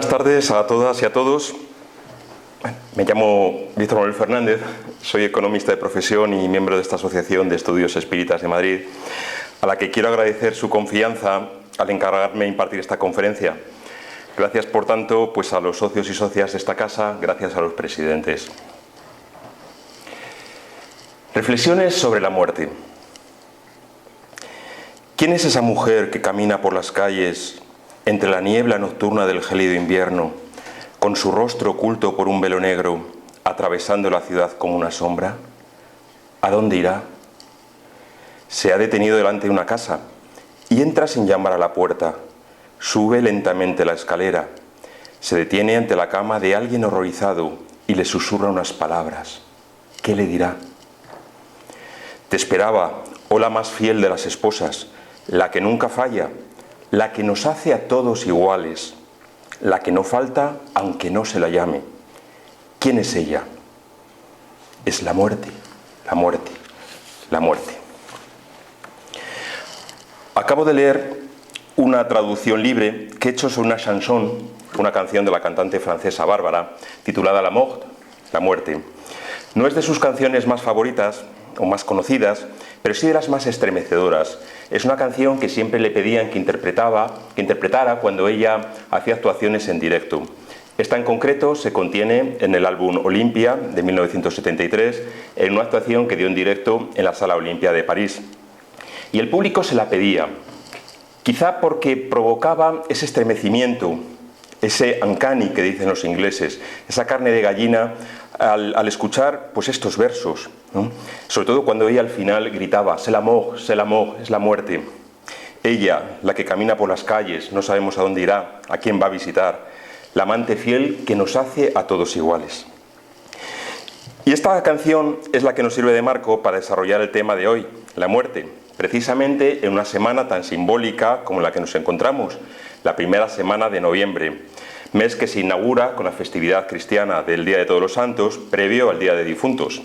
Buenas tardes a todas y a todos. Me llamo Víctor Manuel Fernández, soy economista de profesión y miembro de esta Asociación de Estudios Espíritas de Madrid, a la que quiero agradecer su confianza al encargarme de impartir esta conferencia. Gracias, por tanto, a los socios y socias de esta casa, gracias a los presidentes. Reflexiones sobre la muerte. ¿Quién es esa mujer que camina por las calles entre la niebla nocturna del gélido invierno, con su rostro oculto por un velo negro, atravesando la ciudad como una sombra? ¿A dónde irá? Se ha detenido delante de una casa y entra sin llamar a la puerta. Sube lentamente la escalera, se detiene ante la cama de alguien horrorizado y le susurra unas palabras. ¿Qué le dirá? Te esperaba, oh la más fiel de las esposas, la que nunca falla, la que nos hace a todos iguales, la que no falta aunque no se la llame. ¿Quién es ella? Es la muerte, la muerte, la muerte. Acabo de leer una traducción libre que he hecho sobre una chanson, una canción de la cantante francesa Bárbara, titulada La Mort, la muerte. No es de sus canciones más favoritas o más conocidas, pero sí de las más estremecedoras. Es una canción que siempre le pedían que interpretara cuando ella hacía actuaciones en directo. Esta en concreto se contiene en el álbum Olimpia de 1973, en una actuación que dio en directo en la Sala Olimpia de París. Y el público se la pedía, quizá porque provocaba ese estremecimiento, ese uncanny que dicen los ingleses, esa carne de gallina al escuchar estos versos, ¿no? Sobre todo cuando ella al final gritaba c'est la mort, es la muerte. Ella, la que camina por las calles, no sabemos a dónde irá, a quién va a visitar, la amante fiel que nos hace a todos iguales. Y esta canción es la que nos sirve de marco para desarrollar el tema de hoy, la muerte, precisamente en una semana tan simbólica como la que nos encontramos, la primera semana de noviembre, mes que se inaugura con la festividad cristiana del Día de Todos los Santos, previo al Día de Difuntos.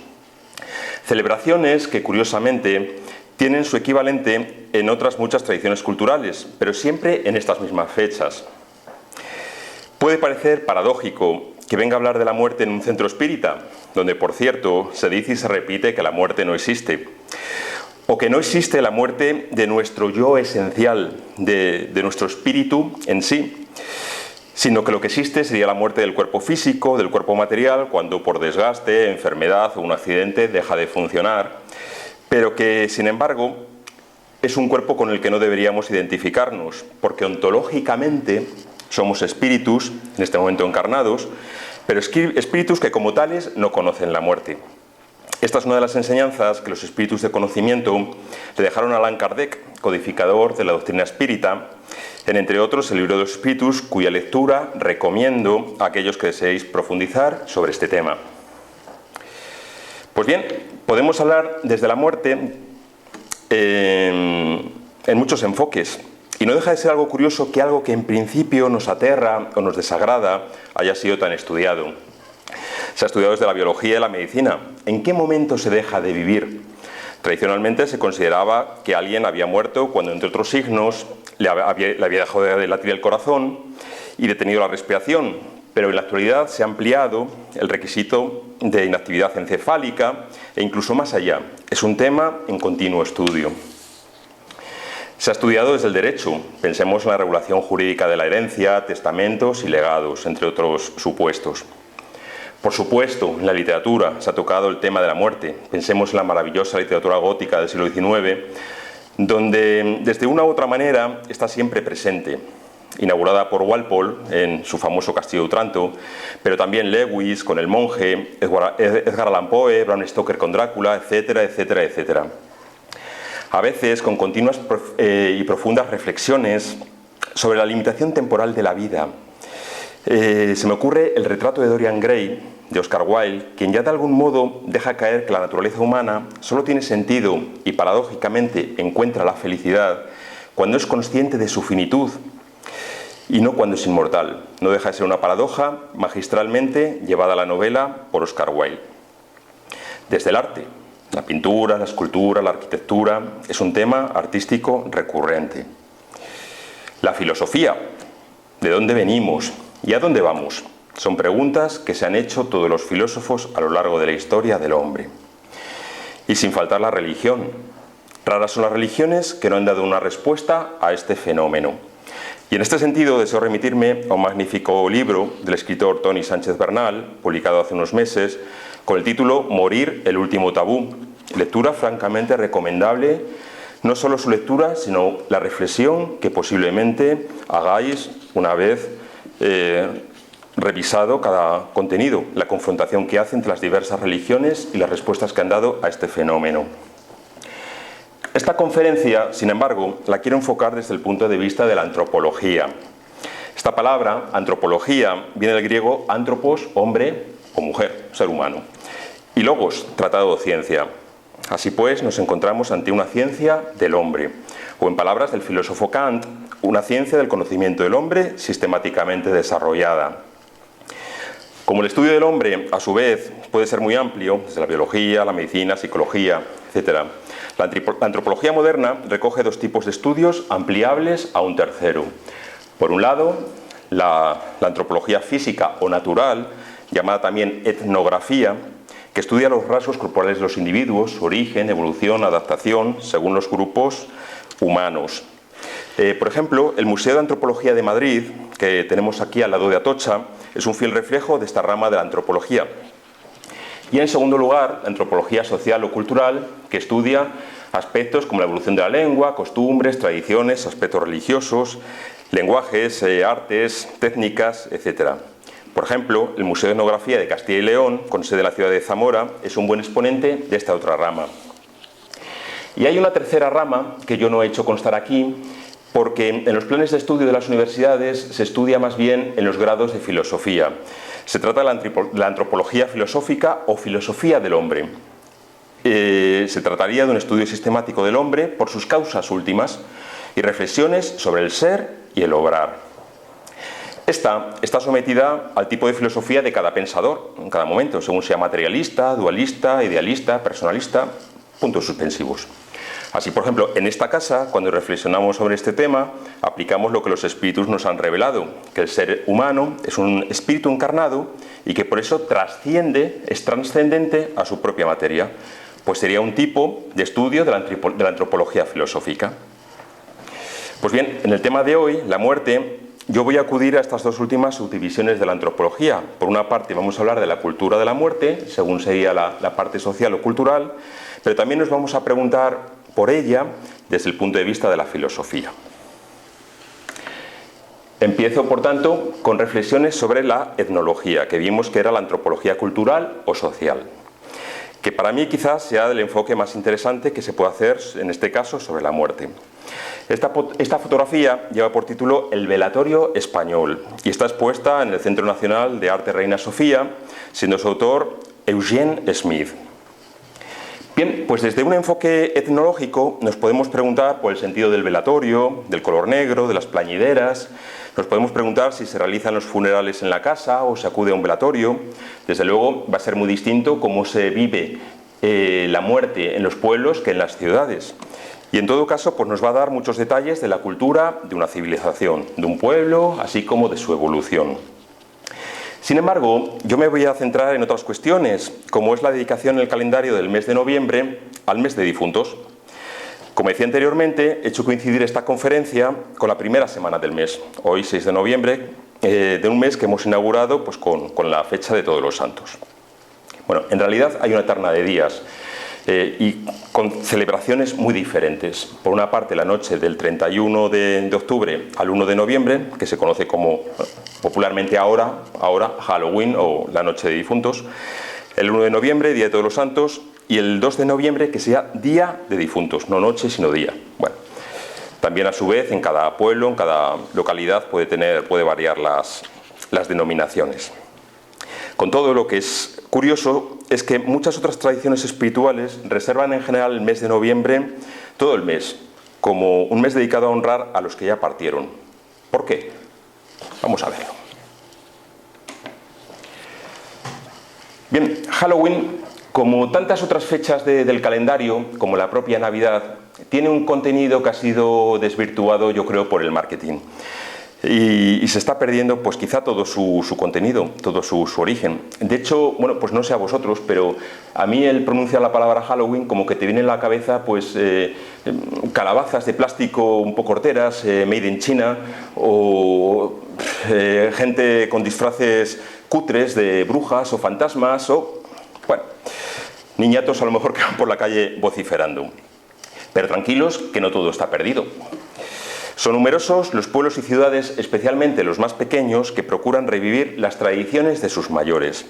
Celebraciones que, curiosamente, tienen su equivalente en otras muchas tradiciones culturales, pero siempre en estas mismas fechas. Puede parecer paradójico que venga a hablar de la muerte en un centro espírita, donde, por cierto, se dice y se repite que la muerte no existe, o que no existe la muerte de nuestro yo esencial, de nuestro espíritu en sí, sino que lo que existe sería la muerte del cuerpo físico, del cuerpo material, cuando por desgaste, enfermedad o un accidente deja de funcionar, pero que, sin embargo, es un cuerpo con el que no deberíamos identificarnos, porque ontológicamente somos espíritus, en este momento encarnados, pero espíritus que como tales no conocen la muerte. Esta es una de las enseñanzas que los espíritus de conocimiento le dejaron a Allan Kardec, codificador de la doctrina espírita, en, entre otros, el libro de los espíritus, cuya lectura recomiendo a aquellos que deseéis profundizar sobre este tema. Pues bien, podemos hablar desde la muerte en muchos enfoques, y no deja de ser algo curioso que algo que en principio nos aterra o nos desagrada haya sido tan estudiado. Se ha estudiado desde la biología y la medicina. ¿En qué momento se deja de vivir? Tradicionalmente se consideraba que alguien había muerto cuando, entre otros signos, le había dejado de latir el corazón y detenido la respiración, pero en la actualidad se ha ampliado el requisito de inactividad encefálica e incluso más allá. Es un tema en continuo estudio. Se ha estudiado desde el derecho. Pensemos en la regulación jurídica de la herencia, testamentos y legados, entre otros supuestos. Por supuesto, en la literatura se ha tocado el tema de la muerte. Pensemos en la maravillosa literatura gótica del siglo XIX, donde desde una u otra manera está siempre presente. Inaugurada por Walpole en su famoso Castillo de Otranto, pero también Lewis con El monje, Edgar Allan Poe, Bram Stoker con Drácula, etcétera, etcétera, etcétera. A veces con continuas y profundas reflexiones sobre la limitación temporal de la vida. Se me ocurre el retrato de Dorian Gray, de Oscar Wilde, quien ya de algún modo deja caer que la naturaleza humana solo tiene sentido y paradójicamente encuentra la felicidad cuando es consciente de su finitud y no cuando es inmortal. No deja de ser una paradoja magistralmente llevada a la novela por Oscar Wilde. Desde el arte, la pintura, la escultura, la arquitectura, es un tema artístico recurrente. La filosofía, ¿de dónde venimos? ¿Y a dónde vamos? Son preguntas que se han hecho todos los filósofos a lo largo de la historia del hombre. Y sin faltar la religión. Raras son las religiones que no han dado una respuesta a este fenómeno. Y en este sentido deseo remitirme a un magnífico libro del escritor Toni Sánchez Bernal, publicado hace unos meses, con el título Morir, el último tabú. Lectura francamente recomendable, no solo su lectura, sino la reflexión que posiblemente hagáis una vez revisado cada contenido, la confrontación que hace entre las diversas religiones y las respuestas que han dado a este fenómeno. Esta conferencia, sin embargo, la quiero enfocar desde el punto de vista de la antropología. Esta palabra, antropología, viene del griego antropos, hombre o mujer, ser humano, y logos, tratado de ciencia. Así pues, nos encontramos ante una ciencia del hombre, o en palabras del filósofo Kant, una ciencia del conocimiento del hombre sistemáticamente desarrollada. Como el estudio del hombre, a su vez, puede ser muy amplio, desde la biología, la medicina, psicología, etc., la antropología moderna recoge dos tipos de estudios ampliables a un tercero. Por un lado, la antropología física o natural, llamada también etnografía, que estudia los rasgos corporales de los individuos, su origen, evolución, adaptación, según los grupos humanos. Por ejemplo, el Museo de Antropología de Madrid, que tenemos aquí al lado de Atocha, es un fiel reflejo de esta rama de la antropología. Y en segundo lugar, la antropología social o cultural, que estudia aspectos como la evolución de la lengua, costumbres, tradiciones, aspectos religiosos, lenguajes, artes, técnicas, etc. Por ejemplo, el Museo de Etnografía de Castilla y León, con sede en la ciudad de Zamora, es un buen exponente de esta otra rama. Y hay una tercera rama que yo no he hecho constar aquí, porque en los planes de estudio de las universidades se estudia más bien en los grados de filosofía. Se trata de la antropología filosófica o filosofía del hombre. Se trataría de un estudio sistemático del hombre por sus causas últimas y reflexiones sobre el ser y el obrar. Esta está sometida al tipo de filosofía de cada pensador, en cada momento, según sea materialista, dualista, idealista, personalista, puntos suspensivos. Así, por ejemplo, en esta casa, cuando reflexionamos sobre este tema, aplicamos lo que los espíritus nos han revelado, que el ser humano es un espíritu encarnado y que por eso trasciende, es trascendente a su propia materia, pues sería un tipo de estudio de la antropología filosófica. Pues bien, en el tema de hoy, la muerte, yo voy a acudir a estas dos últimas subdivisiones de la antropología. Por una parte vamos a hablar de la cultura de la muerte, según sería la parte social o cultural, pero también nos vamos a preguntar por ella desde el punto de vista de la filosofía. Empiezo, por tanto, con reflexiones sobre la etnología, que vimos que era la antropología cultural o social, que para mí quizás sea el enfoque más interesante que se puede hacer, en este caso, sobre la muerte. Esta fotografía lleva por título El velatorio español y está expuesta en el Centro Nacional de Arte Reina Sofía, siendo su autor Eugene Smith. Bien, pues desde un enfoque etnológico nos podemos preguntar por el sentido del velatorio, del color negro, de las plañideras. Nos podemos preguntar si se realizan los funerales en la casa o se acude a un velatorio. Desde luego va a ser muy distinto cómo se vive la muerte en los pueblos que en las ciudades. Y en todo caso, pues nos va a dar muchos detalles de la cultura de una civilización, de un pueblo, así como de su evolución. Sin embargo, yo me voy a centrar en otras cuestiones, como es la dedicación en el calendario del mes de noviembre al mes de difuntos. Como decía anteriormente, he hecho coincidir esta conferencia con la primera semana del mes, hoy 6 de noviembre, de un mes que hemos inaugurado pues, con la fecha de Todos los Santos. Bueno, en realidad hay una terna de días y con celebraciones muy diferentes. Por una parte, la noche del 31 de octubre al 1 de noviembre, que se conoce como popularmente ahora Halloween o la noche de difuntos. El 1 de noviembre, Día de Todos los Santos, y el 2 de noviembre, que sea Día de Difuntos, no noche, sino día. Bueno, también a su vez, en cada pueblo, en cada localidad, puede variar las denominaciones. Con todo, lo que es curioso es que muchas otras tradiciones espirituales reservan en general el mes de noviembre, todo el mes, como un mes dedicado a honrar a los que ya partieron. ¿Por qué? Vamos a verlo. Bien, Halloween, como tantas otras fechas del calendario, como la propia Navidad, tiene un contenido que ha sido desvirtuado, yo creo, por el marketing. y se está perdiendo pues quizá todo su contenido, todo su origen. De hecho, bueno, pues no sé a vosotros, pero a mí el pronunciar la palabra Halloween como que te viene en la cabeza pues calabazas de plástico un poco horteras, made in China, o gente con disfraces cutres de brujas o fantasmas, o bueno, niñatos a lo mejor que van por la calle vociferando. Pero tranquilos, que no todo está perdido. Son numerosos los pueblos y ciudades, especialmente los más pequeños, que procuran revivir las tradiciones de sus mayores.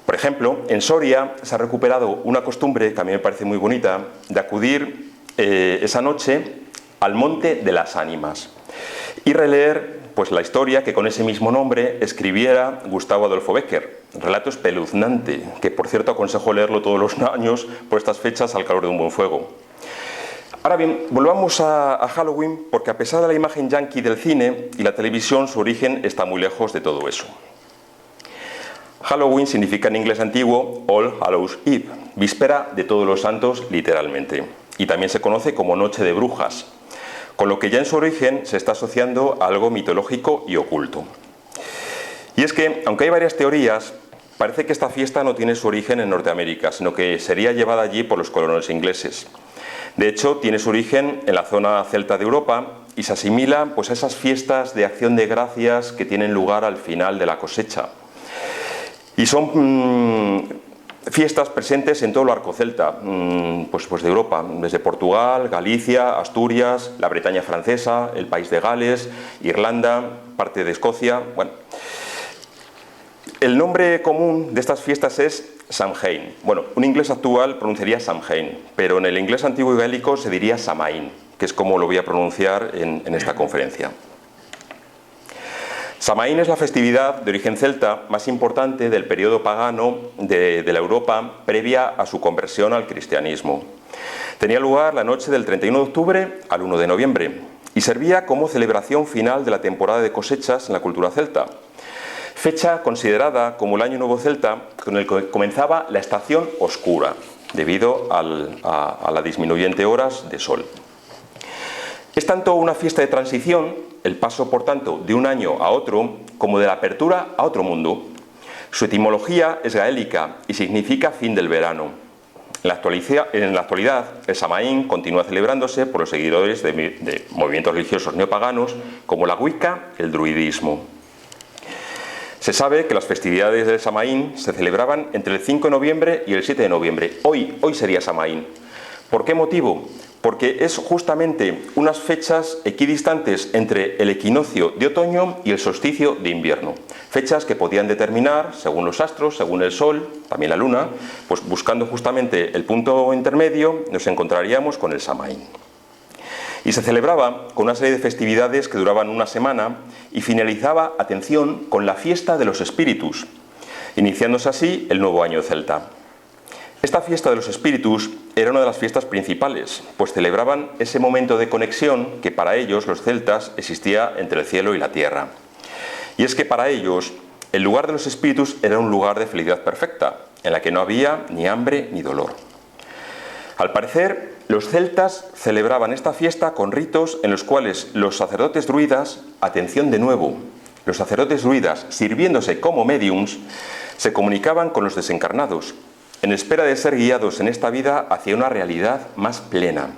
Por ejemplo, en Soria se ha recuperado una costumbre que a mí me parece muy bonita, de acudir esa noche al Monte de las Ánimas y releer pues, la historia que con ese mismo nombre escribiera Gustavo Adolfo Bécquer. Relato espeluznante, que por cierto aconsejo leerlo todos los años por estas fechas al calor de un buen fuego. Ahora bien, volvamos a Halloween, porque a pesar de la imagen yanqui del cine y la televisión, su origen está muy lejos de todo eso. Halloween significa en inglés antiguo All Hallows Eve, víspera de todos los santos literalmente, y también se conoce como Noche de Brujas, con lo que ya en su origen se está asociando a algo mitológico y oculto. Y es que, aunque hay varias teorías, parece que esta fiesta no tiene su origen en Norteamérica, sino que sería llevada allí por los colonos ingleses. De hecho, tiene su origen en la zona celta de Europa y se asimila pues, a esas fiestas de acción de gracias que tienen lugar al final de la cosecha. Y son fiestas presentes en todo el arco celta, pues de Europa, desde Portugal, Galicia, Asturias, la Bretaña francesa, el país de Gales, Irlanda, parte de Escocia. Bueno, el nombre común de estas fiestas es Samhain. Bueno, un inglés actual pronunciaría Samhain, pero en el inglés antiguo y gaélico se diría Samaín, que es como lo voy a pronunciar en esta conferencia. Samaín es la festividad de origen celta más importante del periodo pagano de la Europa previa a su conversión al cristianismo. Tenía lugar la noche del 31 de octubre al 1 de noviembre y servía como celebración final de la temporada de cosechas en la cultura celta. Fecha considerada como el Año Nuevo Celta, con el que comenzaba la estación oscura, debido a la disminuyente horas de sol. Es tanto una fiesta de transición, el paso por tanto de un año a otro, como de la apertura a otro mundo. Su etimología es gaélica y significa fin del verano. En la actualidad, el Samaín continúa celebrándose por los seguidores de movimientos religiosos neopaganos como la Wicca y el druidismo. Se sabe que las festividades del Samaín se celebraban entre el 5 de noviembre y el 7 de noviembre. Hoy sería Samaín. ¿Por qué motivo? Porque es justamente unas fechas equidistantes entre el equinoccio de otoño y el solsticio de invierno. Fechas que podían determinar, según los astros, según el sol, también la luna, pues buscando justamente el punto intermedio, nos encontraríamos con el Samaín. Y se celebraba con una serie de festividades que duraban una semana y finalizaba, atención, con la fiesta de los espíritus, iniciándose así el nuevo año celta. Esta fiesta de los espíritus era una de las fiestas principales, pues celebraban ese momento de conexión que para ellos, los celtas, existía entre el cielo y la tierra. Y es que para ellos, el lugar de los espíritus era un lugar de felicidad perfecta, en la que no había ni hambre ni dolor. Al parecer, los celtas celebraban esta fiesta con ritos en los cuales los sacerdotes druidas, atención de nuevo, los sacerdotes druidas, sirviéndose como médiums, se comunicaban con los desencarnados, en espera de ser guiados en esta vida hacia una realidad más plena.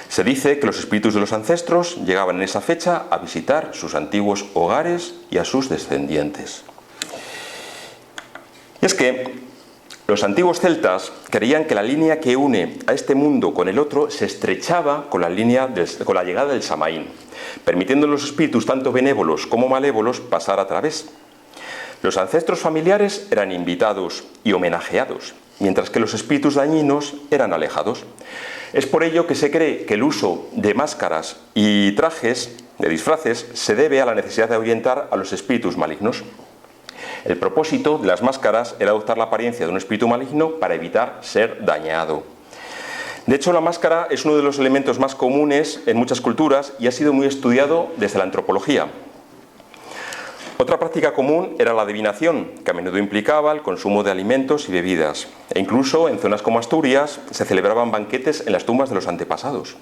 Se dice que los espíritus de los ancestros llegaban en esa fecha a visitar sus antiguos hogares y a sus descendientes. Y es que los antiguos celtas creían que la línea que une a este mundo con el otro se estrechaba con la llegada del Samaín, permitiendo a los espíritus tanto benévolos como malévolos pasar a través. Los ancestros familiares eran invitados y homenajeados, mientras que los espíritus dañinos eran alejados. Es por ello que se cree que el uso de máscaras y trajes, de disfraces, se debe a la necesidad de ahuyentar a los espíritus malignos. El propósito de las máscaras era adoptar la apariencia de un espíritu maligno para evitar ser dañado. De hecho, la máscara es uno de los elementos más comunes en muchas culturas y ha sido muy estudiado desde la antropología. Otra práctica común era la adivinación, que a menudo implicaba el consumo de alimentos y bebidas. E incluso en zonas como Asturias se celebraban banquetes en las tumbas de los antepasados.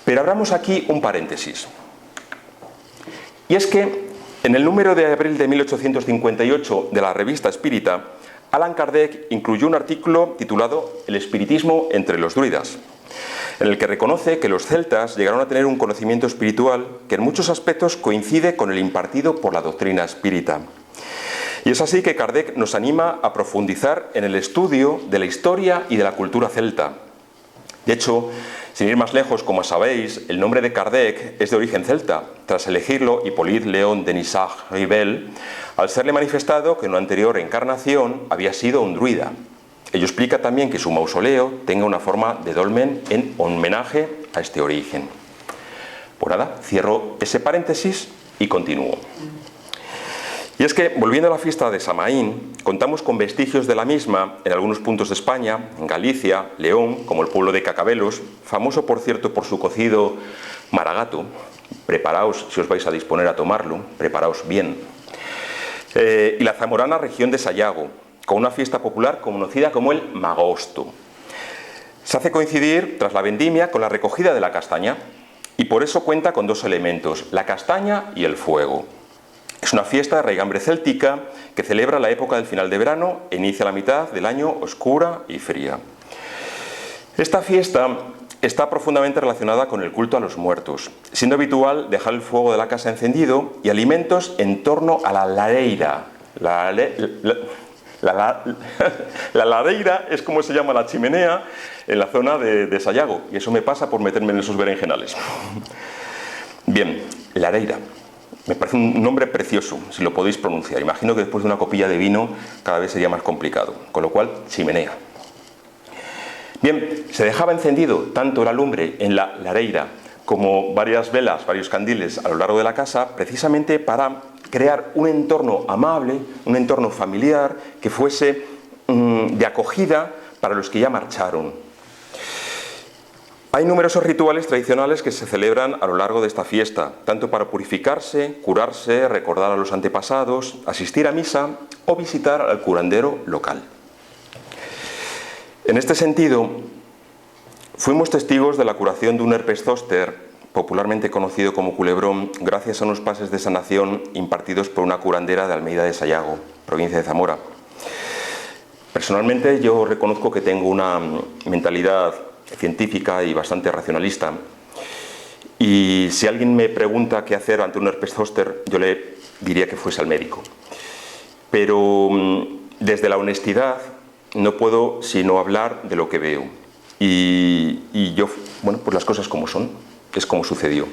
Pero abramos aquí un paréntesis. Y es que en el número de abril de 1858 de la Revista Espírita, Allan Kardec incluyó un artículo titulado El espiritismo entre los druidas, en el que reconoce que los celtas llegaron a tener un conocimiento espiritual que en muchos aspectos coincide con el impartido por la doctrina espírita. Y es así que Kardec nos anima a profundizar en el estudio de la historia y de la cultura celta. De hecho, sin ir más lejos, como sabéis, el nombre de Kardec es de origen celta, tras elegirlo Hippolyte Léon Denisard-Ribel, al serle manifestado que en una anterior encarnación había sido un druida. Ello explica también que su mausoleo tenga una forma de dolmen en homenaje a este origen. Pues nada, cierro ese paréntesis y continúo. Y es que, volviendo a la fiesta de Samaín, contamos con vestigios de la misma en algunos puntos de España, en Galicia, León, como el pueblo de Cacabelos, famoso por cierto por su cocido maragato. Preparaos, si os vais a disponer a tomarlo, preparaos bien. Y la zamorana región de Sayago, con una fiesta popular conocida como el Magosto. Se hace coincidir, tras la vendimia, con la recogida de la castaña, y por eso cuenta con dos elementos, la castaña y el fuego. Es una fiesta de raigambre céltica que celebra la época del final de verano e inicia la mitad del año oscura y fría. Esta fiesta está profundamente relacionada con el culto a los muertos, siendo habitual dejar el fuego de la casa encendido y alimentos en torno a la lareira. La lareira es como se llama la chimenea en la zona de Sayago, y eso me pasa por meterme en esos berenjenales. Bien, lareira. Me parece un nombre precioso, si lo podéis pronunciar. Imagino que después de una copilla de vino cada vez sería más complicado, con lo cual, chimenea. Bien, se dejaba encendido tanto la lumbre en la lareira como varias velas, varios candiles a lo largo de la casa, precisamente para crear un entorno amable, un entorno familiar, que fuese de acogida para los que ya marcharon. Hay numerosos rituales tradicionales que se celebran a lo largo de esta fiesta, tanto para purificarse, curarse, recordar a los antepasados, asistir a misa o visitar al curandero local. En este sentido, fuimos testigos de la curación de un herpes zóster, popularmente conocido como culebrón, gracias a unos pases de sanación impartidos por una curandera de Almeida de Sayago, provincia de Zamora. Personalmente yo reconozco que tengo una mentalidad científica y bastante racionalista, y si alguien me pregunta qué hacer ante un herpes zóster, yo le diría que fuese al médico. Pero desde la honestidad no puedo sino hablar de lo que veo, y yo, bueno, pues las cosas como son, es como sucedió.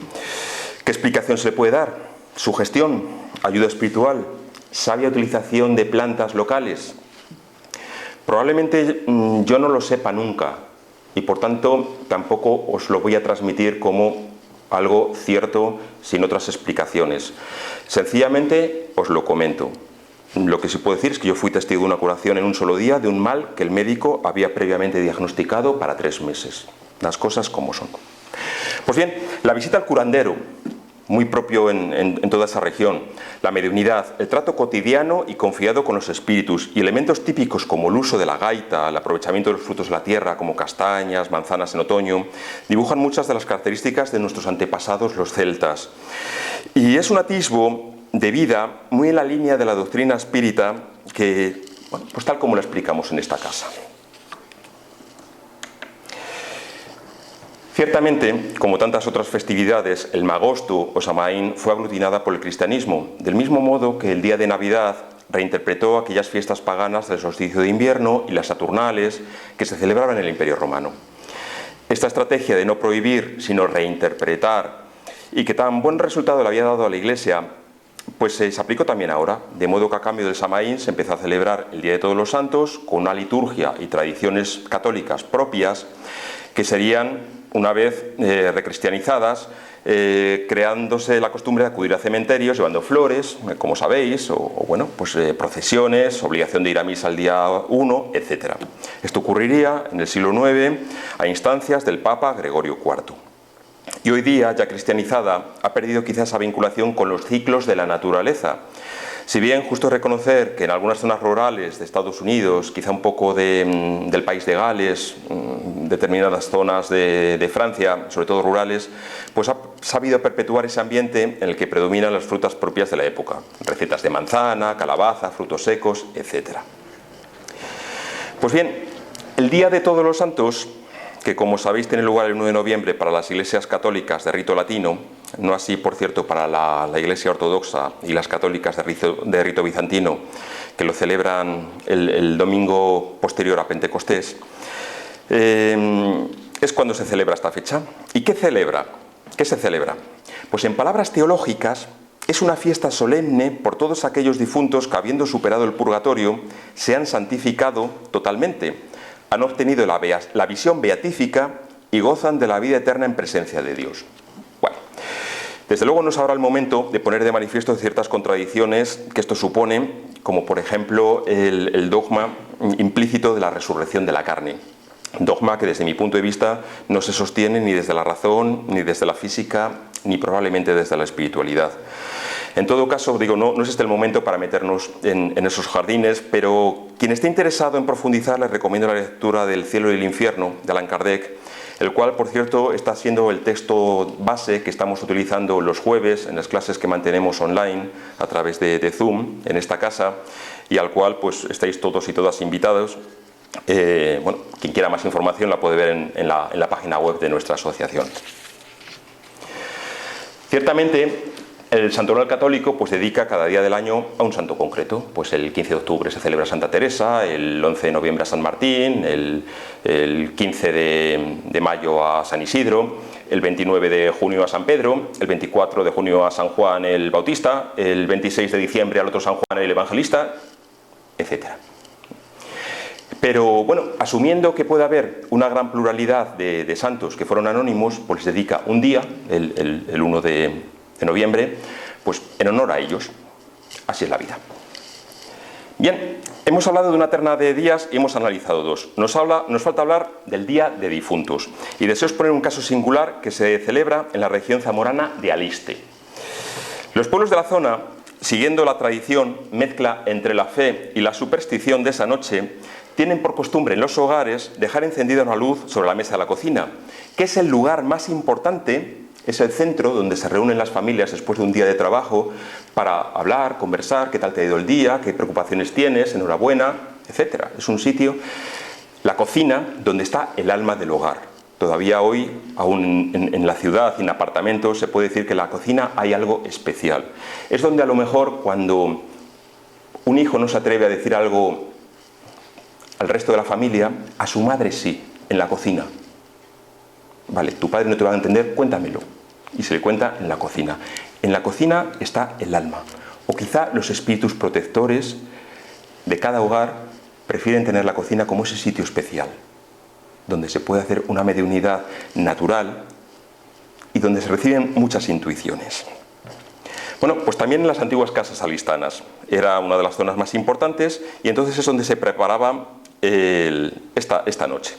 ¿Qué explicación se le puede dar? Sugestión, ayuda espiritual, sabia utilización de plantas locales. Probablemente yo no lo sepa nunca, y por tanto tampoco os lo voy a transmitir como algo cierto sin otras explicaciones. Sencillamente os lo comento. Lo que sí puedo decir es que yo fui testigo de una curación en un solo día de un mal que el médico había previamente diagnosticado para 3 meses. Las cosas como son. Pues bien, la visita al curandero, muy propio en toda esa región, la mediunidad, el trato cotidiano y confiado con los espíritus y elementos típicos como el uso de la gaita, el aprovechamiento de los frutos de la tierra como castañas, manzanas en otoño, dibujan muchas de las características de nuestros antepasados los celtas. Y es un atisbo de vida muy en la línea de la doctrina espírita que, bueno, pues tal como la explicamos en esta casa. Ciertamente, como tantas otras festividades, el Magosto o Samaín fue aglutinada por el cristianismo, del mismo modo que el día de Navidad reinterpretó aquellas fiestas paganas del solsticio de invierno y las saturnales que se celebraban en el Imperio Romano. Esta estrategia de no prohibir, sino reinterpretar, y que tan buen resultado le había dado a la Iglesia, pues se aplicó también ahora, de modo que a cambio del Samaín se empezó a celebrar el Día de Todos los Santos con una liturgia y tradiciones católicas propias que serían, una vez recristianizadas, creándose la costumbre de acudir a cementerios llevando flores, como sabéis, o bueno, pues procesiones, obligación de ir a misa el día 1, etc. Esto ocurriría en el siglo IX a instancias del Papa Gregorio IV. Y hoy día, ya cristianizada, ha perdido quizás esa vinculación con los ciclos de la naturaleza. Si bien justo es reconocer que en algunas zonas rurales de Estados Unidos, quizá un poco del país de Gales, determinadas zonas de Francia, sobre todo rurales, pues sabido perpetuar ese ambiente en el que predominan las frutas propias de la época, recetas de manzana, calabaza, frutos secos, etc. Pues bien, el Día de Todos los Santos, que como sabéis tiene lugar el 1 de noviembre para las iglesias católicas de rito latino, no así por cierto para la Iglesia ortodoxa y las católicas de rito bizantino, que lo celebran el domingo posterior a Pentecostés, es cuando se celebra esta fecha. ¿Y qué celebra? ¿Qué se celebra? Pues en palabras teológicas es una fiesta solemne por todos aquellos difuntos que, habiendo superado el purgatorio, se han santificado totalmente, han obtenido la visión beatífica y gozan de la vida eterna en presencia de Dios. Bueno, desde luego no es ahora el momento de poner de manifiesto ciertas contradicciones que esto supone, como por ejemplo el dogma implícito de la resurrección de la carne. Dogma que desde mi punto de vista no se sostiene ni desde la razón, ni desde la física, ni probablemente desde la espiritualidad. En todo caso, digo, no es este el momento para meternos en esos jardines, pero quien esté interesado en profundizar les recomiendo la lectura del Cielo y el Infierno de Allan Kardec, el cual, por cierto, está siendo el texto base que estamos utilizando los jueves en las clases que mantenemos online a través de Zoom en esta casa, y al cual pues estáis todos y todas invitados. Bueno, quien quiera más información la puede ver en la página web de nuestra asociación. Ciertamente, el santoral católico pues dedica cada día del año a un santo concreto. Pues el 15 de octubre se celebra Santa Teresa, el 11 de noviembre a San Martín, el 15 de mayo a San Isidro, el 29 de junio a San Pedro, el 24 de junio a San Juan el Bautista, el 26 de diciembre al otro San Juan el Evangelista, etc. Pero bueno, asumiendo que puede haber una gran pluralidad de santos que fueron anónimos, pues les dedica un día, el 1 de noviembre, pues en honor a ellos. Así es la vida. Bien, hemos hablado de una terna de días y hemos analizado dos. Nos falta hablar del Día de Difuntos. Y deseo exponer un caso singular que se celebra en la región zamorana de Aliste. Los pueblos de la zona, siguiendo la tradición, mezcla entre la fe y la superstición de esa noche, tienen por costumbre en los hogares dejar encendida una luz sobre la mesa de la cocina, que es el lugar más importante, es el centro donde se reúnen las familias después de un día de trabajo para hablar, conversar, qué tal te ha ido el día, qué preocupaciones tienes, enhorabuena, etc. Es un sitio, la cocina, donde está el alma del hogar. Todavía hoy, aún en la ciudad y en apartamentos, se puede decir que en la cocina hay algo especial. Es donde a lo mejor cuando un hijo no se atreve a decir algo al resto de la familia, a su madre sí, en la cocina. Vale, tu padre no te va a entender, cuéntamelo. Y se le cuenta en la cocina. En la cocina está el alma. O quizá los espíritus protectores de cada hogar prefieren tener la cocina como ese sitio especial, donde se puede hacer una mediunidad natural y donde se reciben muchas intuiciones. Bueno, pues también en las antiguas casas alistanas. Era una de las zonas más importantes y entonces es donde se preparaba esta noche.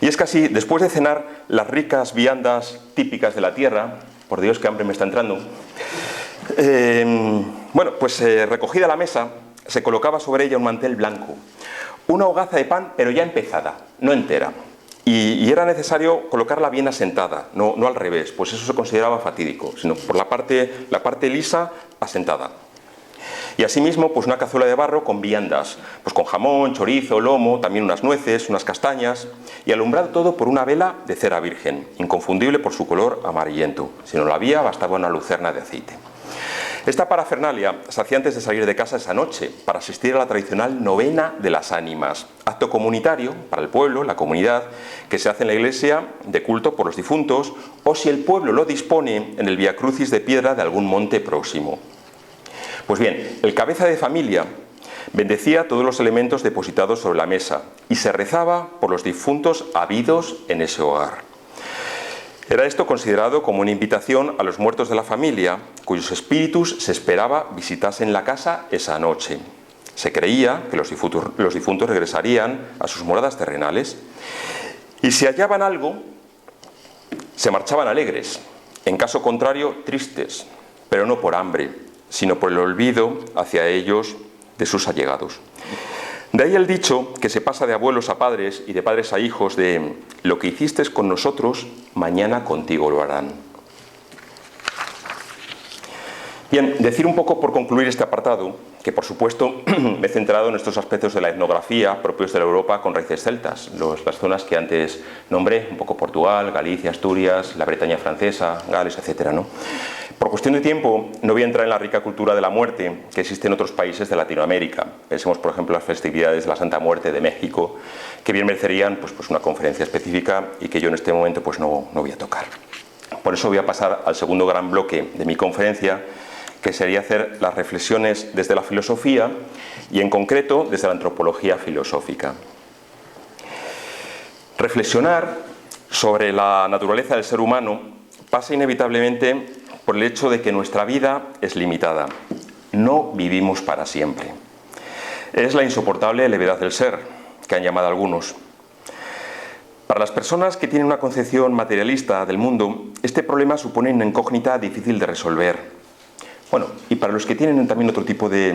Y es que así, después de cenar las ricas viandas típicas de la tierra, por Dios, qué hambre me está entrando, bueno, pues recogida la mesa, se colocaba sobre ella un mantel blanco, una hogaza de pan, pero ya empezada, no entera. Y era necesario colocarla bien asentada, no al revés, pues eso se consideraba fatídico, sino por la parte lisa, asentada. Y asimismo, pues una cazuela de barro con viandas, pues con jamón, chorizo, lomo, también unas nueces, unas castañas, y alumbrado todo por una vela de cera virgen, inconfundible por su color amarillento. Si no la había, bastaba una lucerna de aceite. Esta parafernalia se hacía antes de salir de casa esa noche, para asistir a la tradicional novena de las ánimas, acto comunitario para el pueblo, la comunidad, que se hace en la iglesia de culto por los difuntos, o si el pueblo lo dispone, en el Vía Crucis de piedra de algún monte próximo. Pues bien, el cabeza de familia bendecía todos los elementos depositados sobre la mesa y se rezaba por los difuntos habidos en ese hogar. Era esto considerado como una invitación a los muertos de la familia, cuyos espíritus se esperaba visitasen la casa esa noche. Se creía que los difuntos regresarían a sus moradas terrenales y si hallaban algo, se marchaban alegres, en caso contrario, tristes, pero no por hambre, sino por el olvido hacia ellos de sus allegados. De ahí el dicho que se pasa de abuelos a padres y de padres a hijos de lo que hiciste con nosotros, mañana contigo lo harán. Bien, decir un poco por concluir este apartado, que por supuesto me he centrado en estos aspectos de la etnografía propios de la Europa con raíces celtas, las zonas que antes nombré, un poco Portugal, Galicia, Asturias, la Bretaña francesa, Gales, etcétera, ¿no? Por cuestión de tiempo, no voy a entrar en la rica cultura de la muerte que existe en otros países de Latinoamérica. Pensemos, por ejemplo, las festividades de la Santa Muerte de México, que bien merecerían pues una conferencia específica y que yo en este momento pues no voy a tocar. Por eso voy a pasar al segundo gran bloque de mi conferencia, que sería hacer las reflexiones desde la filosofía y en concreto desde la antropología filosófica. Reflexionar sobre la naturaleza del ser humano pasa inevitablemente por el hecho de que nuestra vida es limitada. No vivimos para siempre. Es la insoportable levedad del ser, que han llamado algunos. Para las personas que tienen una concepción materialista del mundo, este problema supone una incógnita difícil de resolver. Bueno, y para los que tienen también otro tipo de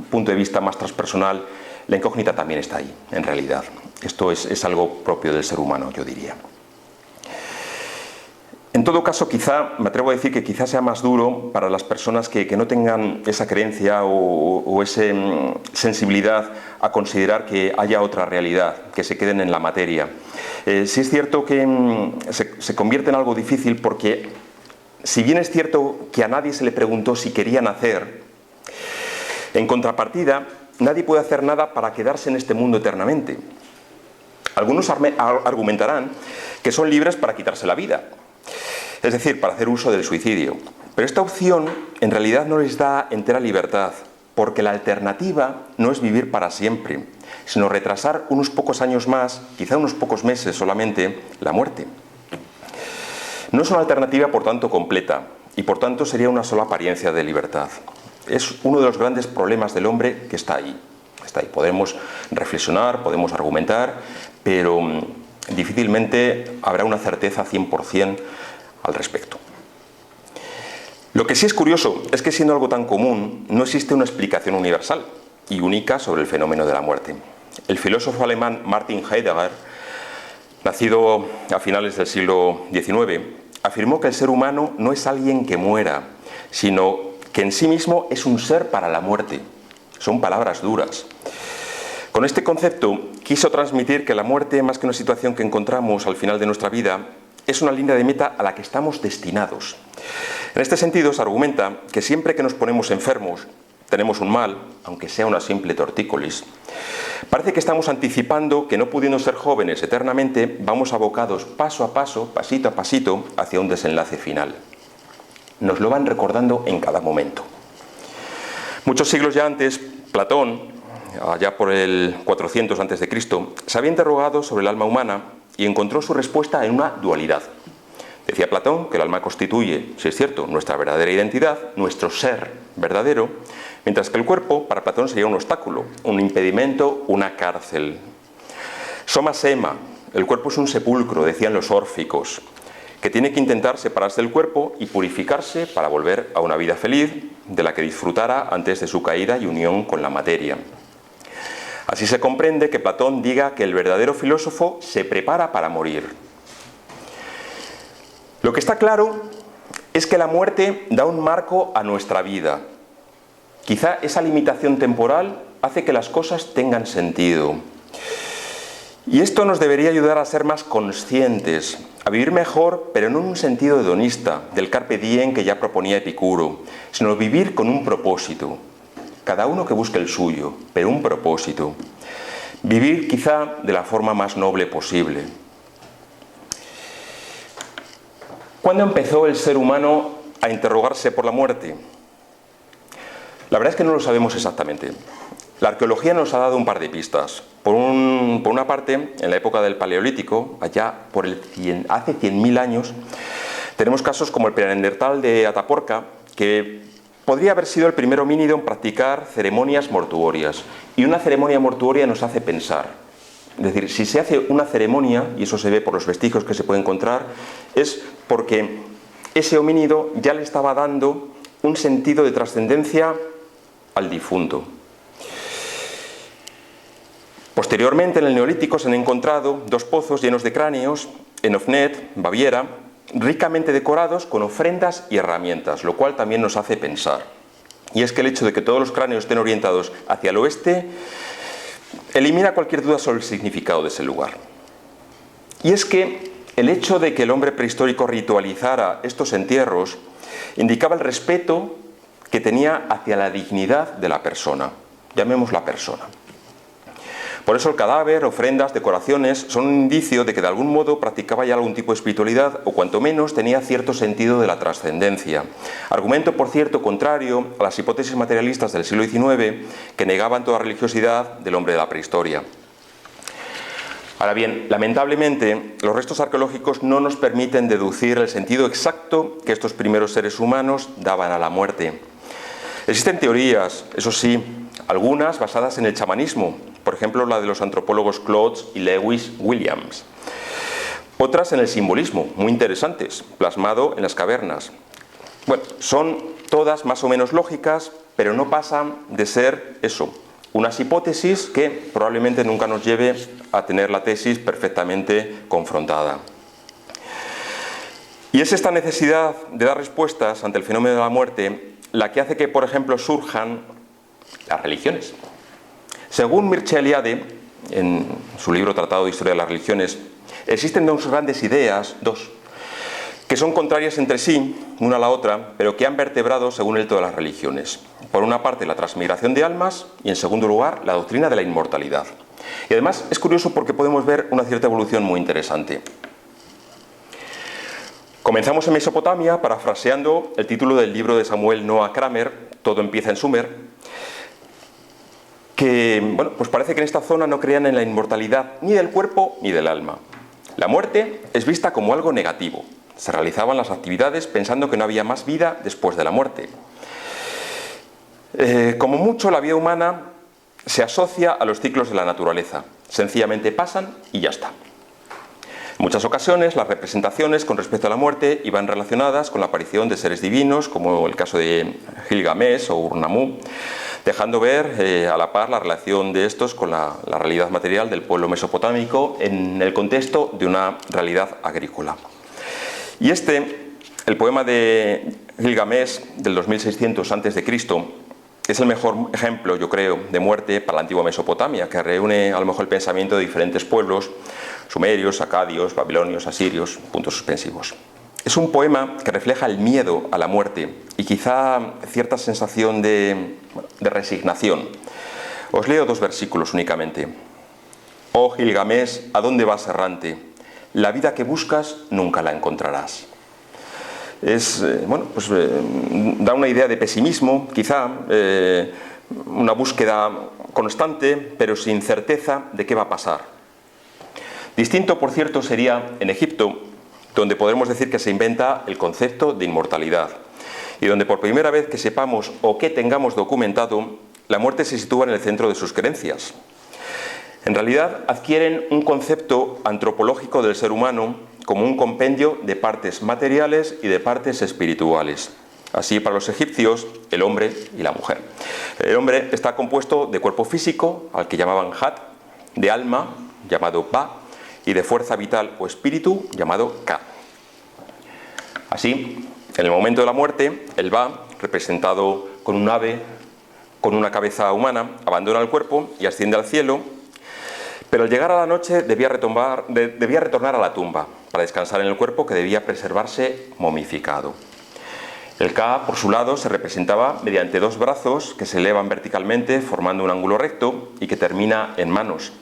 punto de vista más transpersonal, la incógnita también está ahí, en realidad. Esto es algo propio del ser humano, yo diría. En todo caso, quizá, me atrevo a decir que quizá sea más duro para las personas que no tengan esa creencia o esa sensibilidad a considerar que haya otra realidad, que se queden en la materia. Sí es cierto que se convierte en algo difícil porque, si bien es cierto que a nadie se le preguntó si quería nacer, en contrapartida, nadie puede hacer nada para quedarse en este mundo eternamente. Algunos argumentarán que son libres para quitarse la vida, es decir, para hacer uso del suicidio. Pero esta opción en realidad no les da entera libertad, porque la alternativa no es vivir para siempre, sino retrasar unos pocos años más, quizá unos pocos meses solamente, la muerte. No es una alternativa, por tanto, completa, y por tanto sería una sola apariencia de libertad. Es uno de los grandes problemas del hombre que está ahí. Está ahí. Podemos reflexionar, podemos argumentar, pero difícilmente habrá una certeza 100% al respecto. Lo que sí es curioso es que, siendo algo tan común, no existe una explicación universal y única sobre el fenómeno de la muerte. El filósofo alemán Martin Heidegger, nacido a finales del siglo XIX, afirmó que el ser humano no es alguien que muera, sino que en sí mismo es un ser para la muerte. Son palabras duras. Con este concepto quiso transmitir que la muerte, más que una situación que encontramos al final de nuestra vida, es una línea de meta a la que estamos destinados. En este sentido se argumenta que siempre que nos ponemos enfermos, tenemos un mal, aunque sea una simple tortícolis, parece que estamos anticipando que, no pudiendo ser jóvenes eternamente, vamos abocados paso a paso, pasito a pasito, hacia un desenlace final. Nos lo van recordando en cada momento. Muchos siglos ya antes, Platón, allá por el 400 a.C., se había interrogado sobre el alma humana y encontró su respuesta en una dualidad. Decía Platón que el alma constituye, si es cierto, nuestra verdadera identidad, nuestro ser verdadero, mientras que el cuerpo, para Platón, sería un obstáculo, un impedimento, una cárcel. Soma sema, el cuerpo es un sepulcro, decían los órficos, que tiene que intentar separarse del cuerpo y purificarse para volver a una vida feliz, de la que disfrutara antes de su caída y unión con la materia. Así se comprende que Platón diga que el verdadero filósofo se prepara para morir. Lo que está claro es que la muerte da un marco a nuestra vida. Quizá esa limitación temporal hace que las cosas tengan sentido. Y esto nos debería ayudar a ser más conscientes, a vivir mejor, pero no en un sentido hedonista, del carpe diem que ya proponía Epicuro, sino vivir con un propósito. Cada uno que busque el suyo, pero un propósito. Vivir quizá de la forma más noble posible. ¿Cuándo empezó el ser humano a interrogarse por la muerte? La verdad es que no lo sabemos exactamente. La arqueología nos ha dado un par de pistas. Por una parte, en la época del Paleolítico, allá hace 100.000 años, tenemos casos como el Neandertal de Atapuerca, que podría haber sido el primer homínido en practicar ceremonias mortuorias. Y una ceremonia mortuoria nos hace pensar. Es decir, si se hace una ceremonia, y eso se ve por los vestigios que se puede encontrar, es porque ese homínido ya le estaba dando un sentido de trascendencia al difunto. Posteriormente, en el Neolítico, se han encontrado 2 pozos llenos de cráneos en Ofnet, Baviera, ricamente decorados con ofrendas y herramientas, lo cual también nos hace pensar. Y es que el hecho de que todos los cráneos estén orientados hacia el oeste elimina cualquier duda sobre el significado de ese lugar. Y es que el hecho de que el hombre prehistórico ritualizara estos entierros indicaba el respeto que tenía hacia la dignidad de la persona, llamémosla persona. Por eso el cadáver, ofrendas, decoraciones son un indicio de que de algún modo practicaba ya algún tipo de espiritualidad o cuanto menos tenía cierto sentido de la trascendencia. Argumento, por cierto, contrario a las hipótesis materialistas del siglo XIX que negaban toda religiosidad del hombre de la prehistoria. Ahora bien, lamentablemente, los restos arqueológicos no nos permiten deducir el sentido exacto que estos primeros seres humanos daban a la muerte. Existen teorías, eso sí, algunas basadas en el chamanismo, por ejemplo la de los antropólogos Klotz y Lewis Williams. Otras en el simbolismo, muy interesantes, plasmado en las cavernas. Bueno, son todas más o menos lógicas, pero no pasan de ser eso, unas hipótesis que probablemente nunca nos lleve a tener la tesis perfectamente confrontada. Y es esta necesidad de dar respuestas ante el fenómeno de la muerte la que hace que, por ejemplo, surjan las religiones. Según Mircea Eliade, en su libro Tratado de Historia de las Religiones, existen dos grandes ideas, que son contrarias entre sí, una a la otra, pero que han vertebrado, según él, todas las religiones. Por una parte, la transmigración de almas y, en segundo lugar, la doctrina de la inmortalidad. Y además es curioso porque podemos ver una cierta evolución muy interesante. Comenzamos en Mesopotamia, parafraseando el título del libro de Samuel Noah Kramer, Todo empieza en Sumer, que, bueno, pues parece que en esta zona no creían en la inmortalidad ni del cuerpo ni del alma. La muerte es vista como algo negativo. Se realizaban las actividades pensando que no había más vida después de la muerte. Como mucho, la vida humana se asocia a los ciclos de la naturaleza. Sencillamente pasan y ya está. En muchas ocasiones, las representaciones con respecto a la muerte iban relacionadas con la aparición de seres divinos, como el caso de Gilgamesh o Ur-Nammu, dejando ver a la par la relación de estos con la realidad material del pueblo mesopotámico en el contexto de una realidad agrícola. Y el poema de Gilgamesh del 2600 a.C., es el mejor ejemplo, yo creo, de muerte para la antigua Mesopotamia, que reúne a lo mejor el pensamiento de diferentes pueblos, sumerios, acadios, babilonios, asirios, puntos suspensivos. Es un poema que refleja el miedo a la muerte y quizá cierta sensación de resignación. Os leo 2 versículos únicamente. Oh Gilgamesh, ¿a dónde vas errante? La vida que buscas nunca la encontrarás. Da una idea de pesimismo, quizá, una búsqueda constante, pero sin certeza de qué va a pasar. Distinto, por cierto, sería en Egipto, donde podremos decir que se inventa el concepto de inmortalidad, y donde por primera vez que sepamos o que tengamos documentado, la muerte se sitúa en el centro de sus creencias. En realidad, adquieren un concepto antropológico del ser humano como un compendio de partes materiales y de partes espirituales. Así, para los egipcios, el hombre y la mujer. El hombre está compuesto de cuerpo físico, al que llamaban Hat, de alma, llamado Ba, y de fuerza vital o espíritu, llamado Ka. Así, en el momento de la muerte, el Ba, representado con un ave con una cabeza humana, abandona el cuerpo y asciende al cielo, pero al llegar a la noche debía retornar a la tumba para descansar en el cuerpo que debía preservarse momificado. El Ka, por su lado, se representaba mediante 2 brazos que se elevan verticalmente formando un ángulo recto y que termina en manos.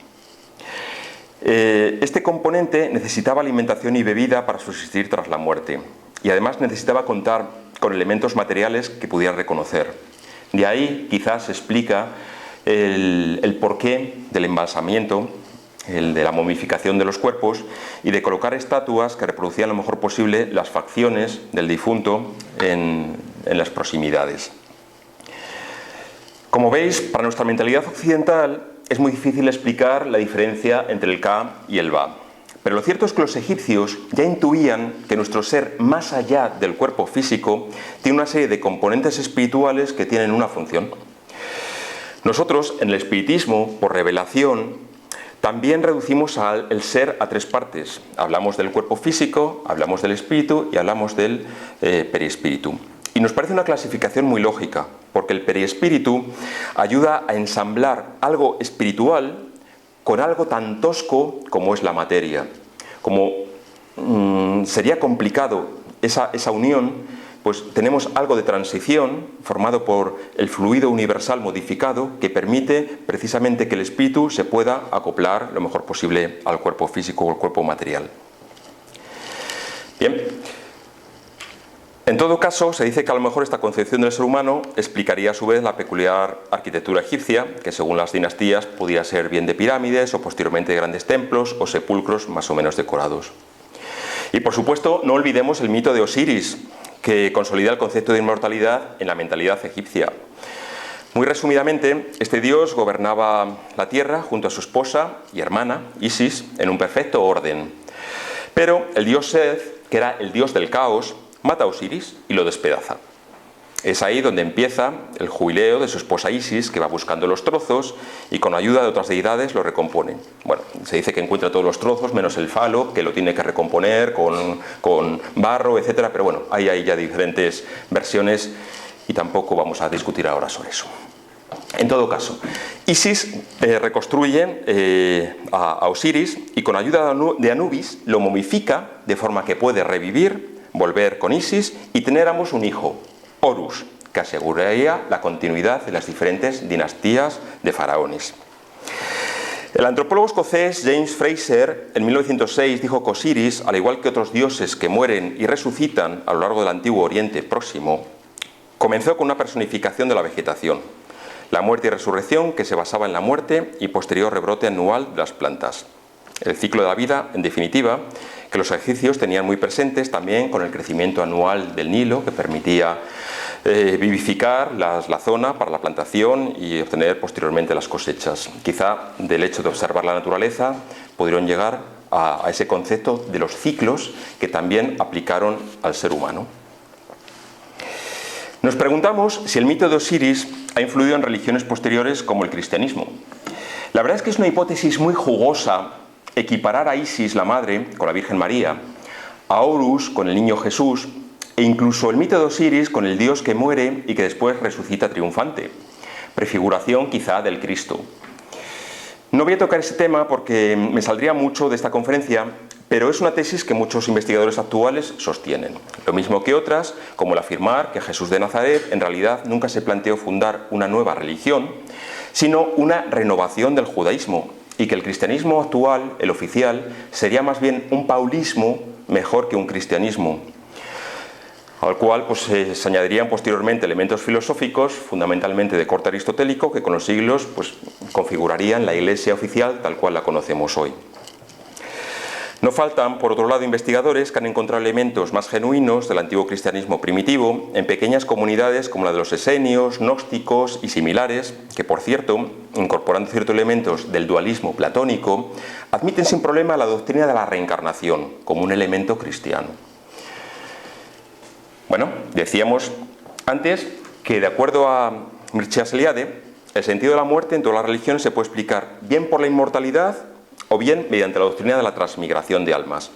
Este componente necesitaba alimentación y bebida para subsistir tras la muerte y además necesitaba contar con elementos materiales que pudiera reconocer. De ahí quizás se explica el porqué del embalsamiento, el de la momificación de los cuerpos y de colocar estatuas que reproducían lo mejor posible las facciones del difunto en las proximidades. Como veis, para nuestra mentalidad occidental es muy difícil explicar la diferencia entre el Ka y el Ba. Pero lo cierto es que los egipcios ya intuían que nuestro ser, más allá del cuerpo físico, tiene una serie de componentes espirituales que tienen una función. Nosotros, en el espiritismo, por revelación, también reducimos el ser a tres partes. Hablamos del cuerpo físico, hablamos del espíritu y hablamos del perispíritu. Y nos parece una clasificación muy lógica, porque el perispíritu ayuda a ensamblar algo espiritual con algo tan tosco como es la materia. Como sería complicado esa unión, pues tenemos algo de transición formado por el fluido universal modificado que permite precisamente que el espíritu se pueda acoplar lo mejor posible al cuerpo físico o al cuerpo material. Bien, en todo caso se dice que a lo mejor esta concepción del ser humano explicaría a su vez la peculiar arquitectura egipcia, que según las dinastías podía ser bien de pirámides o posteriormente de grandes templos o sepulcros más o menos decorados. Y por supuesto no olvidemos el mito de Osiris, que consolida el concepto de inmortalidad en la mentalidad egipcia. Muy resumidamente, este dios gobernaba la tierra junto a su esposa y hermana, Isis, en un perfecto orden. Pero el dios Seth, que era el dios del caos, mata a Osiris y lo despedaza. Es ahí donde empieza el jubileo de su esposa Isis, que va buscando los trozos y con ayuda de otras deidades lo recompone. Bueno, se dice que encuentra todos los trozos menos el falo, que lo tiene que recomponer con barro, etc. Pero bueno, hay ya diferentes versiones y tampoco vamos a discutir ahora sobre eso. En todo caso, Isis reconstruye a Osiris y con ayuda de Anubis lo momifica de forma que puede revivir, volver con Isis y tener ambos un hijo, Horus, que aseguraría la continuidad de las diferentes dinastías de faraones. El antropólogo escocés James Fraser en 1906 dijo que Osiris, al igual que otros dioses que mueren y resucitan a lo largo del antiguo Oriente Próximo, comenzó con una personificación de la vegetación, la muerte y resurrección que se basaba en la muerte y posterior rebrote anual de las plantas. El ciclo de la vida, en definitiva, que los egipcios tenían muy presentes también con el crecimiento anual del Nilo, que permitía vivificar la zona para la plantación y obtener posteriormente las cosechas. Quizá del hecho de observar la naturaleza pudieron llegar a ese concepto de los ciclos que también aplicaron al ser humano. Nos preguntamos si el mito de Osiris ha influido en religiones posteriores como el cristianismo. La verdad es que es una hipótesis muy jugosa equiparar a Isis, la madre, con la Virgen María, a Horus con el niño Jesús, e incluso el mito de Osiris con el dios que muere y que después resucita triunfante, prefiguración quizá del Cristo. No voy a tocar ese tema porque me saldría mucho de esta conferencia, pero es una tesis que muchos investigadores actuales sostienen. Lo mismo que otras, como el afirmar que Jesús de Nazaret en realidad nunca se planteó fundar una nueva religión, sino una renovación del judaísmo, y que el cristianismo actual, el oficial, sería más bien un paulismo mejor que un cristianismo, al cual se añadirían posteriormente elementos filosóficos, fundamentalmente de corte aristotélico, que con los siglos configurarían la Iglesia oficial tal cual la conocemos hoy. No faltan, por otro lado, investigadores que han encontrado elementos más genuinos del antiguo cristianismo primitivo en pequeñas comunidades como la de los esenios, gnósticos y similares, que por cierto, incorporando ciertos elementos del dualismo platónico, admiten sin problema la doctrina de la reencarnación como un elemento cristiano. Bueno, decíamos antes que de acuerdo a Mircea Eliade, el sentido de la muerte en todas las religiones se puede explicar bien por la inmortalidad o bien mediante la doctrina de la transmigración de almas.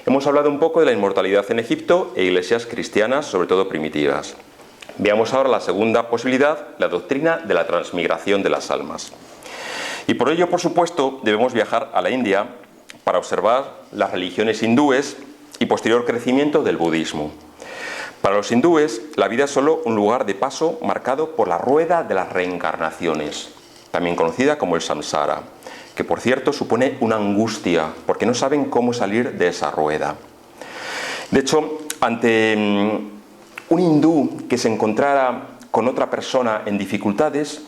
Hemos hablado un poco de la inmortalidad en Egipto e iglesias cristianas, sobre todo primitivas. Veamos ahora la segunda posibilidad, la doctrina de la transmigración de las almas. Y por ello, por supuesto, debemos viajar a la India para observar las religiones hindúes y posterior crecimiento del budismo. Para los hindúes, la vida es solo un lugar de paso marcado por la rueda de las reencarnaciones, también conocida como el samsara, que por cierto supone una angustia, porque no saben cómo salir de esa rueda. De hecho, ante un hindú que se encontrara con otra persona en dificultades,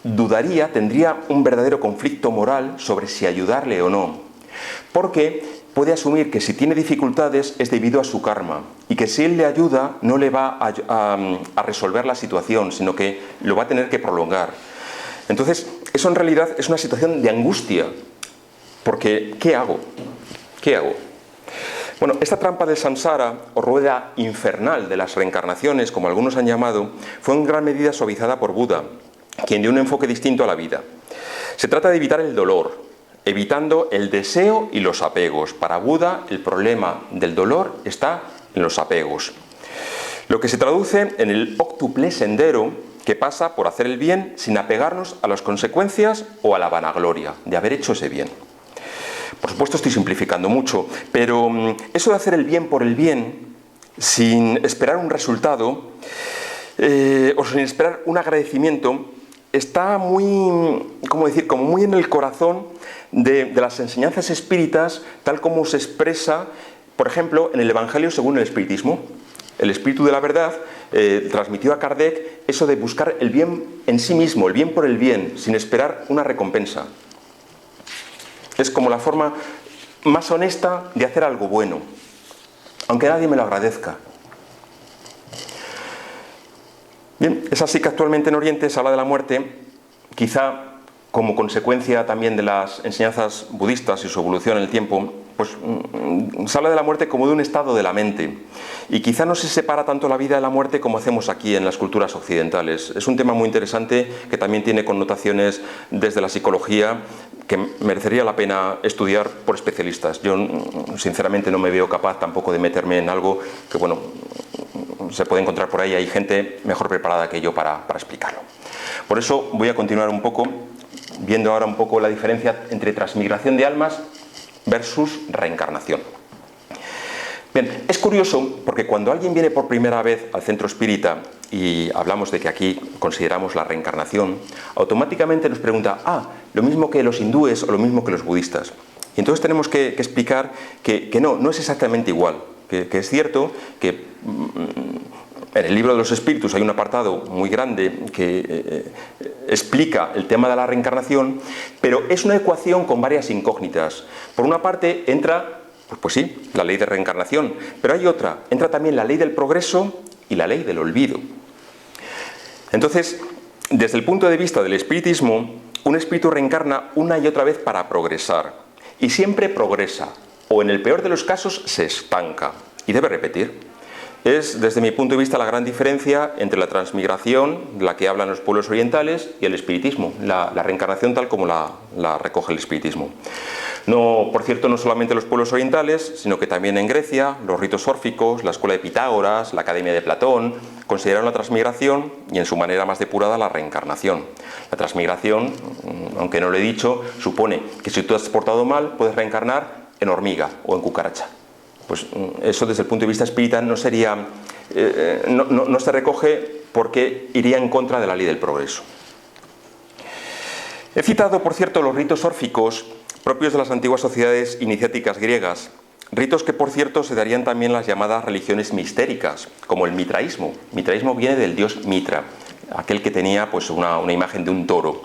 dudaría, tendría un verdadero conflicto moral sobre si ayudarle o no, porque puede asumir que si tiene dificultades es debido a su karma y que si él le ayuda no le va a resolver la situación, sino que lo va a tener que prolongar. Entonces, eso en realidad es una situación de angustia, porque ¿qué hago? ¿Qué hago? Bueno, esta trampa del samsara, o rueda infernal de las reencarnaciones, como algunos han llamado, fue en gran medida suavizada por Buda, quien dio un enfoque distinto a la vida. Se trata de evitar el dolor, evitando el deseo y los apegos. Para Buda, el problema del dolor está en los apegos. Lo que se traduce en el óctuple sendero que pasa por hacer el bien sin apegarnos a las consecuencias o a la vanagloria de haber hecho ese bien. Por supuesto estoy simplificando mucho, pero eso de hacer el bien por el bien, sin esperar un resultado o sin esperar un agradecimiento, está muy, ¿cómo decir?, como muy en el corazón de las enseñanzas espíritas, tal como se expresa, por ejemplo, en el Evangelio según el Espiritismo. El Espíritu de la Verdad transmitió a Kardec eso de buscar el bien en sí mismo, el bien por el bien, sin esperar una recompensa. Es como la forma más honesta de hacer algo bueno, aunque nadie me lo agradezca. Bien, es así que actualmente en Oriente se habla de la muerte, quizá como consecuencia también de las enseñanzas budistas y su evolución en el tiempo, pues se habla de la muerte como de un estado de la mente. Y quizá no se separa tanto la vida de la muerte como hacemos aquí en las culturas occidentales. Es un tema muy interesante que también tiene connotaciones desde la psicología que merecería la pena estudiar por especialistas. Yo sinceramente no me veo capaz tampoco de meterme en algo que, bueno, se puede encontrar por ahí. Hay gente mejor preparada que yo para explicarlo. Por eso voy a continuar un poco, viendo ahora un poco la diferencia entre transmigración de almas versus reencarnación. Bien, es curioso porque cuando alguien viene por primera vez al centro espírita y hablamos de que aquí consideramos la reencarnación, automáticamente nos pregunta, lo mismo que los hindúes o lo mismo que los budistas. Y entonces tenemos que explicar que no es exactamente igual, que es cierto que en el libro de los espíritus hay un apartado muy grande que explica el tema de la reencarnación, pero es una ecuación con varias incógnitas. Por una parte entra, pues sí, la ley de reencarnación, pero hay otra, entra también la ley del progreso y la ley del olvido. Entonces, desde el punto de vista del espiritismo, un espíritu reencarna una y otra vez para progresar, y siempre progresa, o en el peor de los casos se estanca, y debe repetir. Es, desde mi punto de vista, la gran diferencia entre la transmigración, de la que hablan los pueblos orientales, y el espiritismo, la reencarnación tal como la recoge el espiritismo. No, por cierto, no solamente los pueblos orientales, sino que también en Grecia, los ritos órficos, la escuela de Pitágoras, la Academia de Platón, consideraron la transmigración y en su manera más depurada la reencarnación. La transmigración, aunque no lo he dicho, supone que si tú te has portado mal, puedes reencarnar en hormiga o en cucaracha. Pues eso desde el punto de vista espírita no sería, no se recoge porque iría en contra de la ley del progreso. He citado, por cierto, los ritos órficos propios de las antiguas sociedades iniciáticas griegas, ritos que, por cierto, se darían también en las llamadas religiones mistéricas, como el mitraísmo. Mitraísmo viene del dios Mitra, aquel que tenía pues, una imagen de un toro.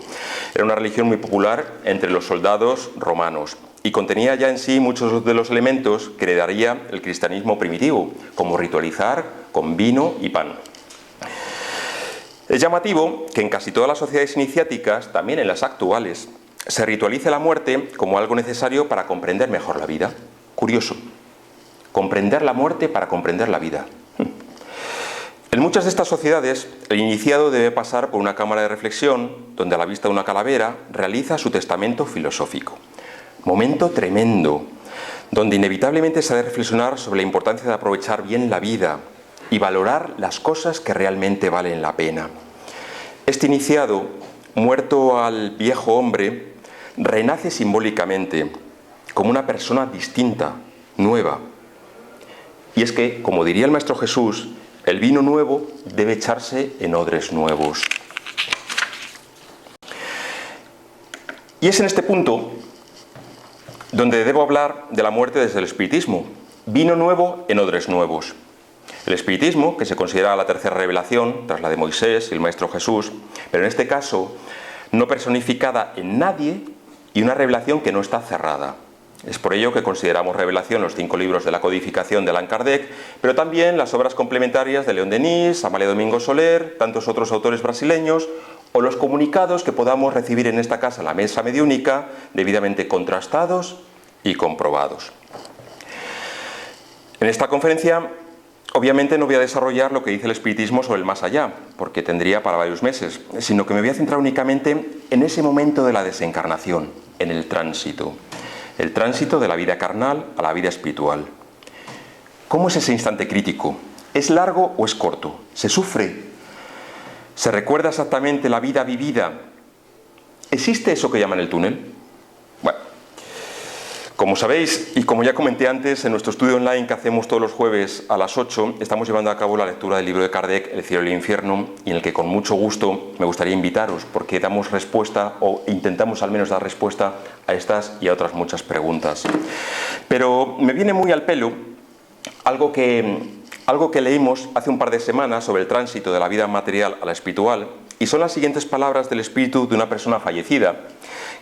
Era una religión muy popular entre los soldados romanos y contenía ya en sí muchos de los elementos que heredaría el cristianismo primitivo, como ritualizar con vino y pan. Es llamativo que en casi todas las sociedades iniciáticas, también en las actuales, se ritualice la muerte como algo necesario para comprender mejor la vida. Curioso. Comprender la muerte para comprender la vida. En muchas de estas sociedades, el iniciado debe pasar por una cámara de reflexión, donde a la vista de una calavera realiza su testamento filosófico. Momento tremendo, donde inevitablemente se ha de reflexionar sobre la importancia de aprovechar bien la vida y valorar las cosas que realmente valen la pena. Este iniciado, muerto al viejo hombre, renace simbólicamente como una persona distinta, nueva. Y es que, como diría el Maestro Jesús, el vino nuevo debe echarse en odres nuevos. Y es en este punto donde debo hablar de la muerte desde el espiritismo. Vino nuevo en odres nuevos. El espiritismo, que se considera la tercera revelación, tras la de Moisés y el Maestro Jesús, pero en este caso no personificada en nadie y una revelación que no está cerrada. Es por ello que consideramos revelación los 5 libros de la codificación de Allan Kardec, pero también las obras complementarias de León Denis, Amalia Domingo Soler, tantos otros autores brasileños, o los comunicados que podamos recibir en esta casa, la mesa mediúnica, debidamente contrastados y comprobados. En esta conferencia Obviamente no voy a desarrollar lo que dice el espiritismo sobre el más allá, porque tendría para varios meses, sino que me voy a centrar únicamente en ese momento de la desencarnación, en el tránsito de la vida carnal a la vida espiritual. ¿Cómo es ese instante crítico? ¿Es largo o es corto? ¿Se sufre? ¿Se recuerda exactamente la vida vivida? ¿Existe eso que llaman el túnel? Bueno, como sabéis, y como ya comenté antes, en nuestro estudio online que hacemos todos los jueves a las 8, estamos llevando a cabo la lectura del libro de Kardec, El cielo y el infierno, y en el que con mucho gusto me gustaría invitaros, porque damos respuesta, o intentamos al menos dar respuesta a estas y a otras muchas preguntas. Pero me viene muy al pelo algo que leímos hace un par de semanas sobre el tránsito de la vida material a la espiritual, y son las siguientes palabras del espíritu de una persona fallecida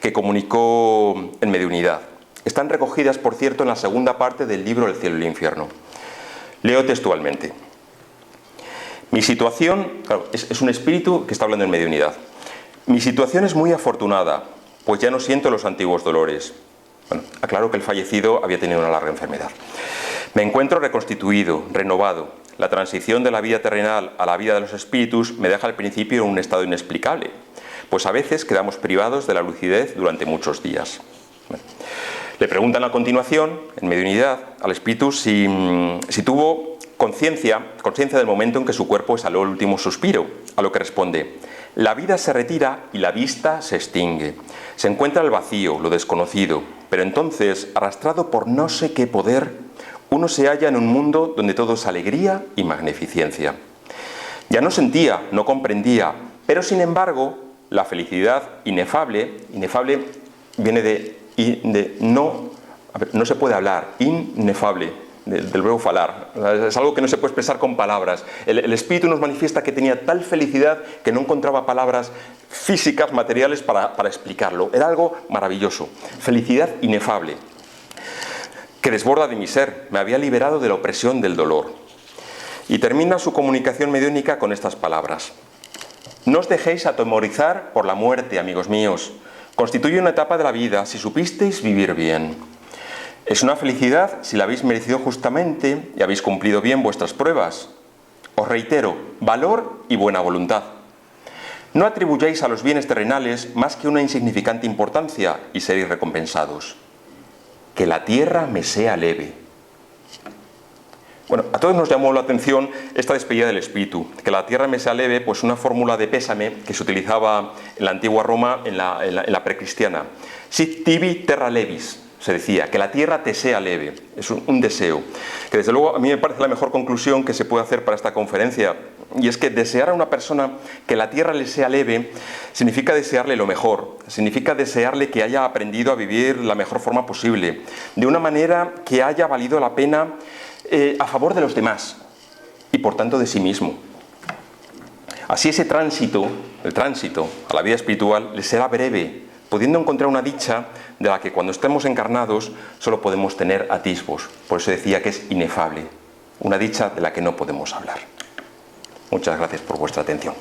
que comunicó en mediunidad. Están recogidas, por cierto, en la segunda parte del libro El cielo y el infierno. Leo textualmente. Mi situación, claro, es un espíritu que está hablando en mediunidad. Mi situación es muy afortunada, pues ya no siento los antiguos dolores. Bueno, aclaro que el fallecido había tenido una larga enfermedad. Me encuentro reconstituido, renovado. La transición de la vida terrenal a la vida de los espíritus me deja al principio en un estado inexplicable, pues a veces quedamos privados de la lucidez durante muchos días. Bueno. Le preguntan a continuación, en mediunidad, al espíritu si tuvo conciencia del momento en que su cuerpo exhaló el último suspiro, a lo que responde: la vida se retira y la vista se extingue. Se encuentra el vacío, lo desconocido, pero entonces, arrastrado por no sé qué poder, uno se halla en un mundo donde todo es alegría y magnificencia. Ya no sentía, no comprendía, pero sin embargo, la felicidad inefable viene de no se puede hablar, inefable, del verbo falar. Es algo que no se puede expresar con palabras. El espíritu nos manifiesta que tenía tal felicidad que no encontraba palabras físicas, materiales para explicarlo. Era algo maravilloso. Felicidad inefable, que desborda de mi ser. Me había liberado de la opresión del dolor. Y termina su comunicación mediúnica con estas palabras: no os dejéis atemorizar por la muerte, amigos míos. Constituye una etapa de la vida si supisteis vivir bien. Es una felicidad si la habéis merecido justamente y habéis cumplido bien vuestras pruebas. Os reitero, valor y buena voluntad. No atribuyáis a los bienes terrenales más que una insignificante importancia y seréis recompensados. Que la tierra me sea leve. Bueno, a todos nos llamó la atención esta despedida del espíritu. Que la tierra me sea leve, pues una fórmula de pésame que se utilizaba en la antigua Roma, en la precristiana. Sit tibi terra levis, se decía, que la tierra te sea leve. Es un deseo, que desde luego a mí me parece la mejor conclusión que se puede hacer para esta conferencia. Y es que desear a una persona que la tierra le sea leve significa desearle lo mejor, significa desearle que haya aprendido a vivir la mejor forma posible, de una manera que haya valido la pena a favor de los demás y por tanto de sí mismo. Así ese tránsito, el tránsito a la vida espiritual, le será breve, pudiendo encontrar una dicha de la que cuando estemos encarnados solo podemos tener atisbos. Por eso decía que es inefable, una dicha de la que no podemos hablar. Muchas gracias por vuestra atención.